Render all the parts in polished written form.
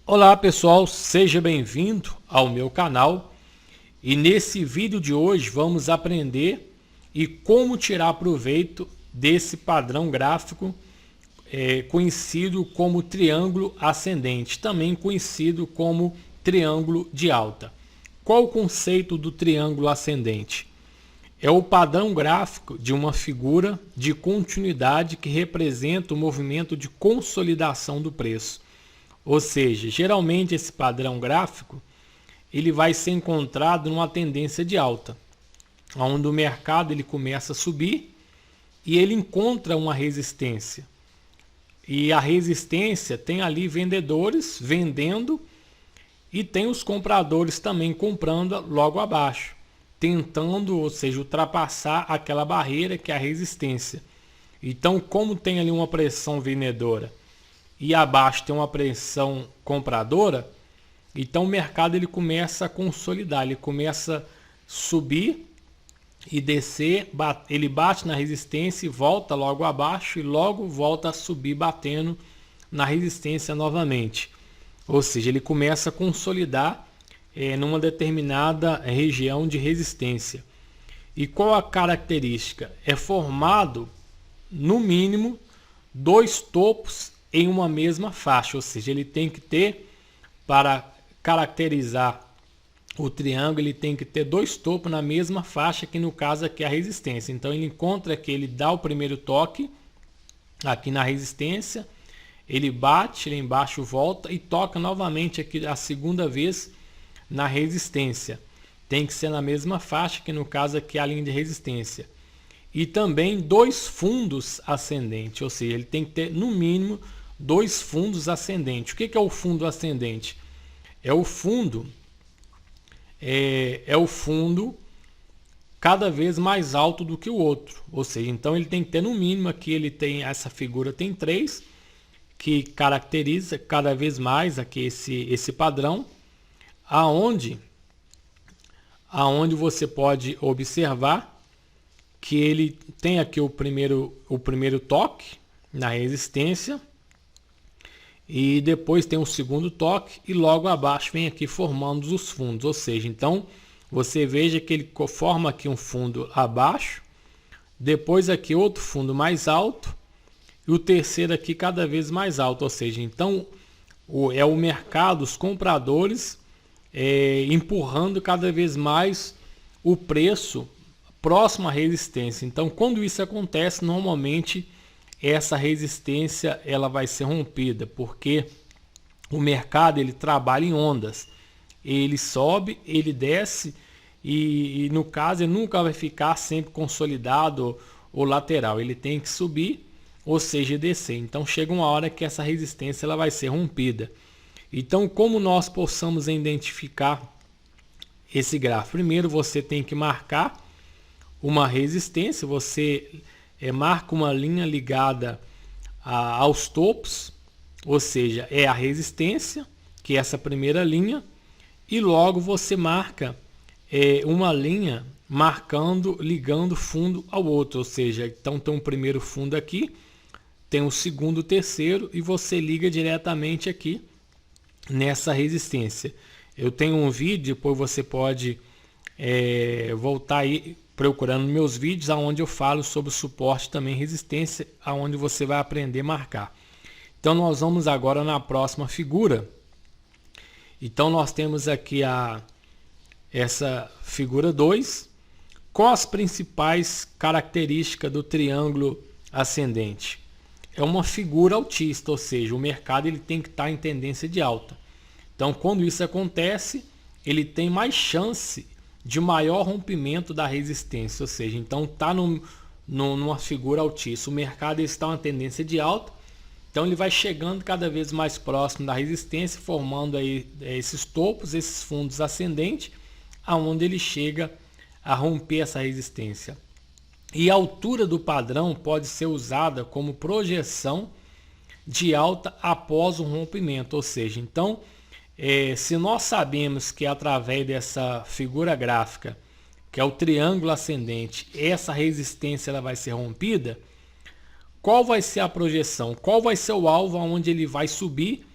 Olá pessoal, seja bem-vindo ao meu canal e nesse vídeo de hoje vamos aprender como tirar proveito desse padrão gráfico conhecido como triângulo ascendente, também conhecido como triângulo de alta. Qual o conceito do triângulo ascendente? É o padrão gráfico de uma figura de continuidade que representa o movimento de consolidação do preço. Ou seja, geralmente esse padrão gráfico ele vai ser encontrado numa tendência de alta, onde o mercado ele começa a subir e ele encontra uma resistência. E a resistência tem ali vendedores vendendo e tem os compradores também comprando logo abaixo, tentando, ou seja, ultrapassar aquela barreira que é a resistência. Então, como tem ali uma pressão vendedora e abaixo tem uma pressão compradora, então o mercado ele começa a consolidar, ele começa a subir e descer, ele bate na resistência e volta logo abaixo e logo volta a subir batendo na resistência novamente. Ou seja, ele começa a consolidar numa determinada região de resistência. E qual a característica? É formado, no mínimo, dois topos em uma mesma faixa, ou seja, ele tem que ter, para caracterizar o triângulo, ele tem que ter dois topos na mesma faixa, que no caso aqui é a resistência. Então ele encontra que ele dá o primeiro toque aqui na resistência, ele bate, lá embaixo volta e toca novamente aqui a segunda vez na resistência. Tem que ser na mesma faixa, que no caso aqui é a linha de resistência. E também dois fundos ascendentes, ou seja, ele tem que ter no mínimo dois fundos ascendentes. O que é o fundo ascendente? É o fundo cada vez mais alto do que o outro. Ou seja, então ele tem que ter no mínimo aqui, ele tem, essa figura tem três, que caracteriza cada vez mais aqui esse padrão, aonde você pode observar que ele tem aqui o primeiro toque na resistência e depois tem o segundo toque e logo abaixo vem aqui formando os fundos. Ou seja, então você veja que ele forma aqui um fundo abaixo, depois aqui outro fundo mais alto e o terceiro aqui cada vez mais alto. Ou seja, então é o mercado, os compradores empurrando cada vez mais o preço próximo à resistência. Então, quando isso acontece, normalmente essa resistência ela vai ser rompida, porque o mercado ele trabalha em ondas. Ele sobe, ele desce e no caso ele nunca vai ficar sempre consolidado ou lateral. Ele tem que subir, ou seja, descer. Então chega uma hora que essa resistência ela vai ser rompida. Então, como nós possamos identificar esse gráfico? Primeiro você tem que marcar uma resistência, você marca uma linha ligada aos topos, ou seja, é a resistência, que é essa primeira linha, e logo você marca uma linha ligando fundo ao outro, ou seja, então tem um primeiro fundo aqui, tem o segundo, o terceiro, e você liga diretamente aqui nessa resistência. Eu tenho um vídeo, depois você pode voltar aí procurando meus vídeos, onde eu falo sobre suporte também resistência, aonde você vai aprender a marcar. Então nós vamos agora na próxima figura. Então nós temos aqui essa figura 2. Quais as principais características do triângulo ascendente? É uma figura altista, ou seja, o mercado ele tem que estar em tendência de alta. Então quando isso acontece, ele tem mais chance de maior rompimento da resistência, ou seja, então está numa figura altista, o mercado está em uma tendência de alta, então ele vai chegando cada vez mais próximo da resistência, formando aí esses topos, esses fundos ascendentes, aonde ele chega a romper essa resistência. E a altura do padrão pode ser usada como projeção de alta após o rompimento, ou seja, então se nós sabemos que através dessa figura gráfica, que é o triângulo ascendente, essa resistência ela vai ser rompida, qual vai ser a projeção? Qual vai ser o alvo onde ele vai subir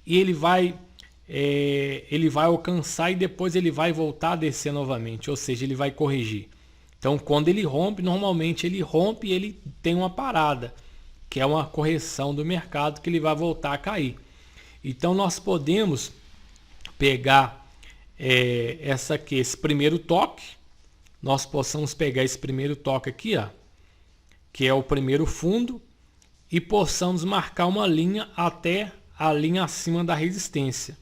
e ele vai ele vai alcançar e depois ele vai voltar a descer novamente, ou seja, ele vai corrigir. Então, quando ele rompe, normalmente ele rompe e ele tem uma parada, que é uma correção do mercado, que ele vai voltar a cair. Então, nós podemos pegar esse primeiro toque, nós possamos pegar esse primeiro toque aqui, ó, que é o primeiro fundo, e possamos marcar uma linha até a linha acima da resistência.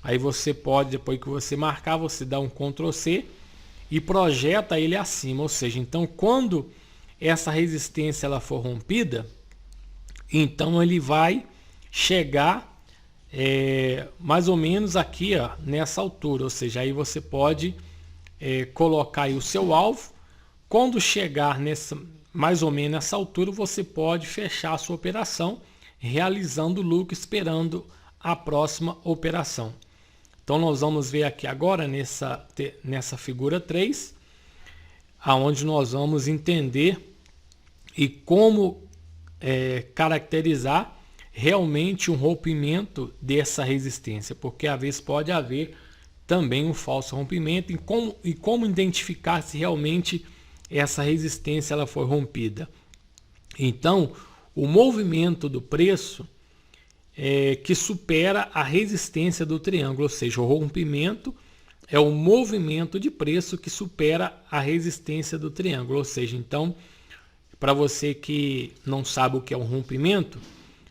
Aí você pode, depois que você marcar, você dá um Ctrl C e projeta ele acima, ou seja, então quando essa resistência ela for rompida, então ele vai chegar mais ou menos aqui, ó, nessa altura, ou seja, aí você pode colocar aí o seu alvo. Quando chegar mais ou menos nessa altura, você pode fechar a sua operação, realizando o lucro, esperando a próxima operação. Então nós vamos ver aqui agora nessa figura 3, aonde nós vamos entender e como caracterizar realmente um rompimento dessa resistência, porque às vezes pode haver também um falso rompimento, e como identificar se realmente essa resistência ela foi rompida. Então, o movimento do preço que supera a resistência do triângulo, ou seja, o rompimento é o movimento de preço que supera a resistência do triângulo, ou seja, então, para você que não sabe o que é um rompimento,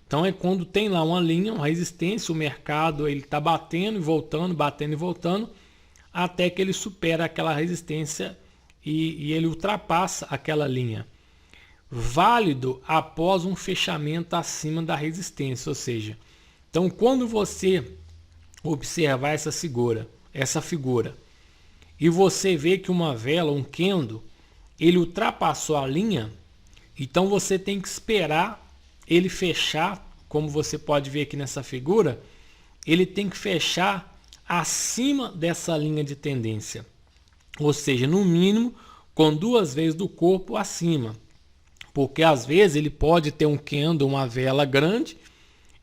então é quando tem lá uma linha, uma resistência, o mercado ele está batendo e voltando, até que ele supera aquela resistência e ele ultrapassa aquela linha. Válido após um fechamento acima da resistência, ou seja, então quando você observar essa figura e você vê que uma vela, um candle, ele ultrapassou a linha, então você tem que esperar ele fechar, como você pode ver aqui nessa figura, ele tem que fechar acima dessa linha de tendência, ou seja, no mínimo com 2 vezes do corpo acima. Porque às vezes ele pode ter um candle, uma vela grande,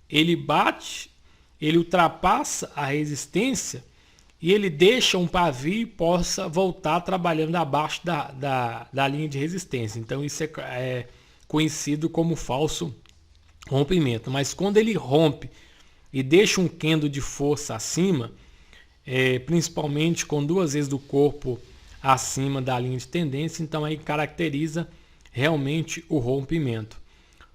ele bate, ele ultrapassa a resistência e ele deixa um pavio e possa voltar trabalhando abaixo da linha de resistência. Então isso é conhecido como falso rompimento. Mas quando ele rompe e deixa um candle de força acima, principalmente com 2 vezes do corpo acima da linha de tendência, então aí caracteriza realmente o rompimento.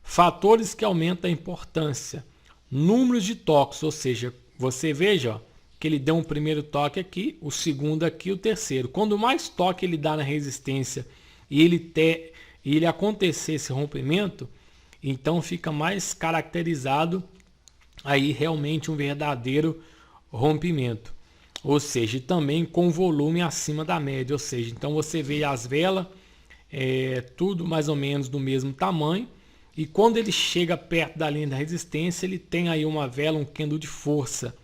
Fatores que aumentam a importância: números de toques, ou seja, você veja, ó, que ele deu um primeiro toque aqui, o segundo aqui, o terceiro. Quando mais toque ele dá na resistência e ele acontecer esse rompimento, então fica mais caracterizado aí realmente um verdadeiro rompimento. Ou seja, também com volume acima da média, ou seja, então você vê as velas tudo mais ou menos do mesmo tamanho, e quando ele chega perto da linha da resistência, ele tem aí uma vela, um candle de força,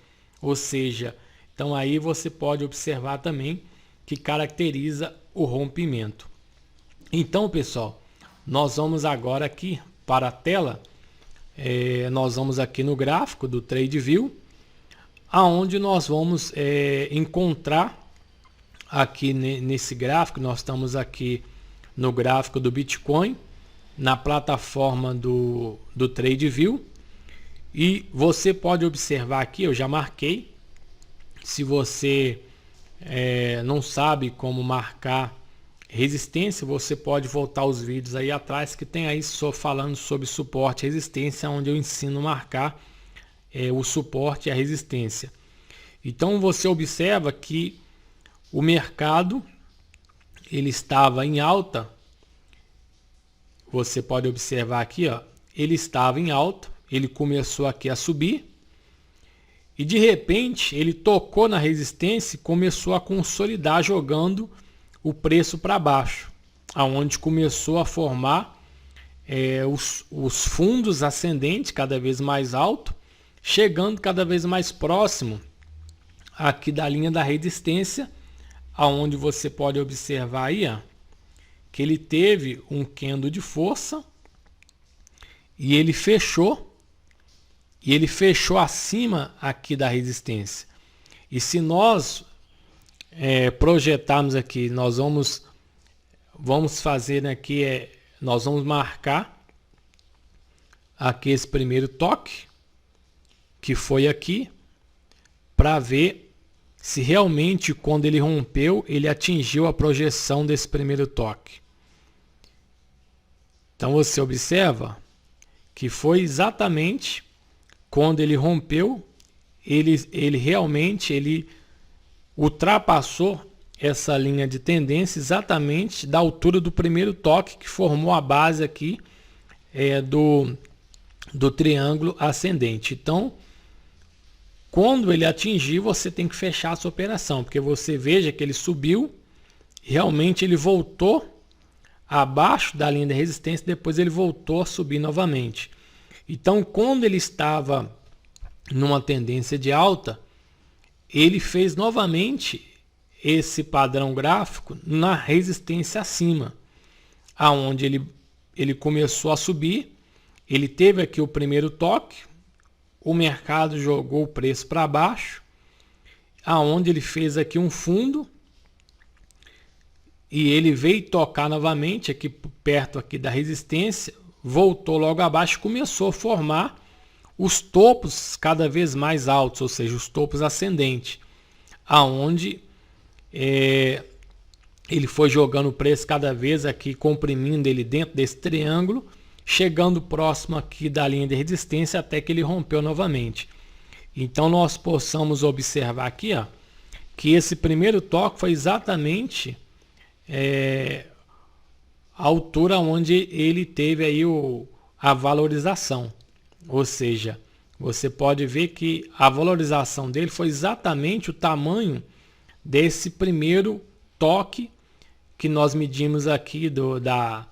ou seja, então aí você pode observar também que caracteriza o rompimento. Então, pessoal, nós vamos agora aqui para a tela, nós vamos aqui no gráfico do TradingView, aonde nós vamos encontrar aqui nesse gráfico, nós estamos aqui no gráfico do Bitcoin, na plataforma do TradingView, e você pode observar aqui, eu já marquei. Se você não sabe como marcar resistência, você pode voltar os vídeos aí atrás, que tem aí só falando sobre suporte e resistência, onde eu ensino a marcar o suporte e a resistência. Então você observa que o mercado ele estava em alta. Você pode observar aqui, ó, ele estava em alta, ele começou aqui a subir e de repente ele tocou na resistência e começou a consolidar, jogando o preço para baixo, aonde começou a formar os fundos ascendentes cada vez mais alto, chegando cada vez mais próximo aqui da linha da resistência, aonde você pode observar aí, ó, que ele teve um candle de força e ele fechou acima aqui da resistência. E se nós projetarmos aqui, nós vamos fazer aqui, nós vamos marcar aqui esse primeiro toque, que foi aqui, para ver se realmente quando ele rompeu, ele atingiu a projeção desse primeiro toque. Então você observa que foi exatamente quando ele rompeu, ele realmente ultrapassou essa linha de tendência exatamente da altura do primeiro toque, que formou a base aqui do triângulo ascendente. Então, quando ele atingir, você tem que fechar a sua operação, porque você veja que ele subiu, realmente ele voltou abaixo da linha de resistência, depois ele voltou a subir novamente. Então, quando ele estava numa tendência de alta, ele fez novamente esse padrão gráfico na resistência acima, aonde ele começou a subir, ele teve aqui o primeiro toque, o mercado jogou o preço para baixo, aonde ele fez aqui um fundo, e ele veio tocar novamente aqui perto aqui da resistência, voltou logo abaixo e começou a formar os topos cada vez mais altos, ou seja, os topos ascendentes, aonde ele foi jogando o preço cada vez aqui, comprimindo ele dentro desse triângulo, chegando próximo aqui da linha de resistência até que ele rompeu novamente. Então nós possamos observar aqui, que esse primeiro toque foi exatamente a altura onde ele teve aí a valorização. Ou seja, você pode ver que a valorização dele foi exatamente o tamanho desse primeiro toque que nós medimos aqui da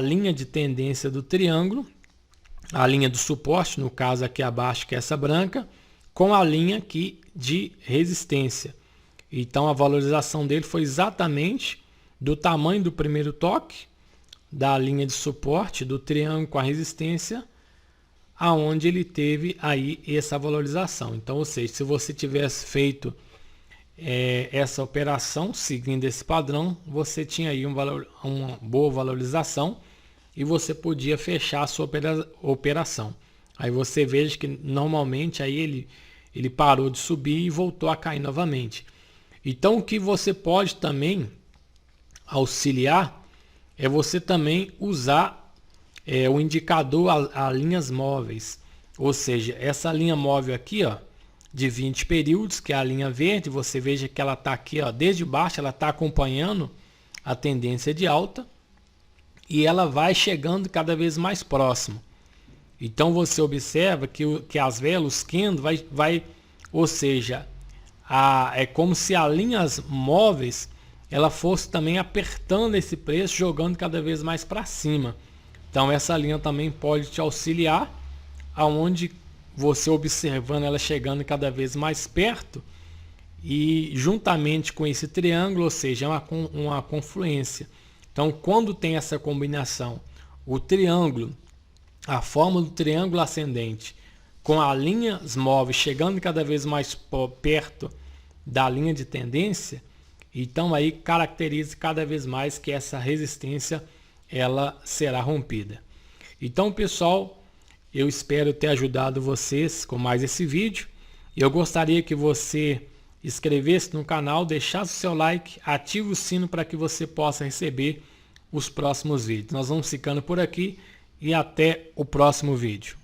linha de tendência do triângulo, a linha do suporte, no caso aqui abaixo, que é essa branca, com a linha aqui de resistência. Então a valorização dele foi exatamente do tamanho do primeiro toque, da linha de suporte, do triângulo com a resistência, aonde ele teve aí essa valorização. Então, ou seja, se você tivesse feito essa operação seguindo esse padrão, você tinha aí uma boa valorização e você podia fechar a sua operação. Aí você veja que normalmente aí ele parou de subir e voltou a cair novamente. Então o que você pode também auxiliar é você também usar o indicador a linhas móveis, ou seja, essa linha móvel aqui, de 20 períodos, que é a linha verde, você veja que ela está aqui, desde baixo, ela está acompanhando a tendência de alta e ela vai chegando cada vez mais próximo. Então você observa que as velas, o candle ou seja, é como se as linhas móveis ela fosse também apertando esse preço, jogando cada vez mais para cima. Então essa linha também pode te auxiliar, aonde você observando ela chegando cada vez mais perto e juntamente com esse triângulo, ou seja, uma confluência. Então quando tem essa combinação, o triângulo, a forma do triângulo ascendente com as linhas móveis chegando cada vez mais perto da linha de tendência, então aí caracteriza cada vez mais que essa resistência ela será rompida. Então, pessoal, eu espero ter ajudado vocês com mais esse vídeo. Eu gostaria que você inscrevesse no canal, deixasse o seu like, ative o sino para que você possa receber os próximos vídeos. Nós vamos ficando por aqui e até o próximo vídeo.